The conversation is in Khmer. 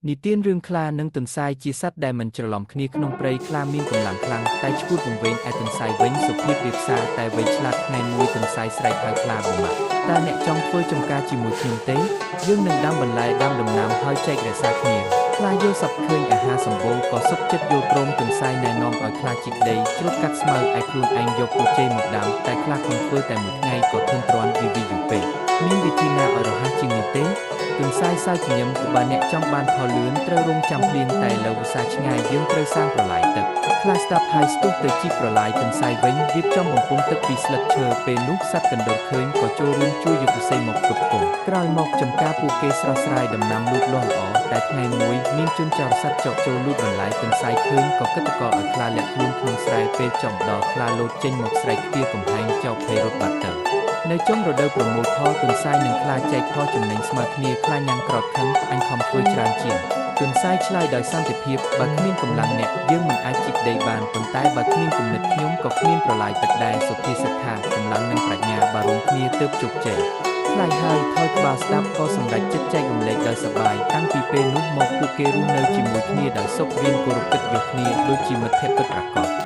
និទានរឿងខ្លានិងទន្សាយជាសត្វដែលមិនច្រឡំគ្នាក្នុងព្រៃខ្លាមានកម្លាំងខ្លាំងតែឈួតវង្វេងឯទន្សាយវិញសុភាពរាបសារតែវៃឆ្លាតថ្ងៃមួយទន្សាយស្រែកហៅខ្លាបំមាក់តើអ្នកចង់ធ្វើចំការជាមួយខ្ញុំទេយើងនឹងដាំបន្លែដាំដំណាំហើយចែករក្សាគ្នាខ្លាយល់សពឃើញអាហារសម្បូរក៏សុខចិត្តយល់ព្រមទន្សាយណែនាំឲ្យខ្លាជីកដីជ្រុតកាត់ស្មៅឯខ្លួនឯងយកពូជ័យមកដាំតែខ្លាខំធ្វើតែមួយថ្ងៃក៏ធុញទ្រាន់យូរពេកមានវិធីណាឲ្យរហ័សជាងនេះទេទន្សាយសើចញញឹមបើអ្នកចង់បានផលលឿនត្រូវរងចាំភ្លៀងតែលើវិសាឆ្ងាយយើងត្រូវសាងប្រឡាយទឹកខ្លាស្ដាប់ហើយស្ទុះទៅជីកប្រឡាយទន្សាយវិញរៀបចំបំពង់ទឹកពីស្លឹកឈើពេលនោះសត្វកណ្ដូតឃើញក៏ចូលរួមជួយយកវិស័យមកផ្គត់ផ្គង់ក្រោយមកចំការពួកគេស្រស់ស្រាយដំណាំលូតលាស់ល្អតែថ្ងៃមួយមានជនចោរសត្វចោកចូលលូតបន្លែទន្សាយឃើញក៏គិតតកឲ្យខ្លាលាក់ខ្លួនក្នុងស្រែពេលចំដល់ខ្លាលោតចេញមកស្រែកខ្ទាកំហែងចោកភ័យរត់បាត់ទៅនៅចុងរដូវប្រមូលផលទន្សាយនិងខ្លាចែកផលចំណេញស្មើគ្នាខ្លាញ៉ាំងក្រោតខឹងអញខំធ្វើច្រើនជាងទន្សាយឆ្លើយដោយសន្តិភាពបើគ្មានកម្លាំងអ្នកយើងមិនអាចជីកដីបានប៉ុន្តែបើគ្មានគំនិតខ្ញុំក៏គ្មានប្រឡាយទឹកដែរសុភាសិតថាកម្លាំងនិងប្រាជ្ញាបើរួមគ្នាទើបជោគជ័យខ្លាយហើយថយក្បាលស្ដាប់ក៏សម្រេចចិត្តចែករំលែកដោយសប្បាយតាំងពីពេលនោះមកពួកគេរស់នៅជាមួយគ្នាដោយសុខរៀនគោរពកិត្តិយសគ្នាដូចជាមិត្តភក្តិពិតប្រាកដ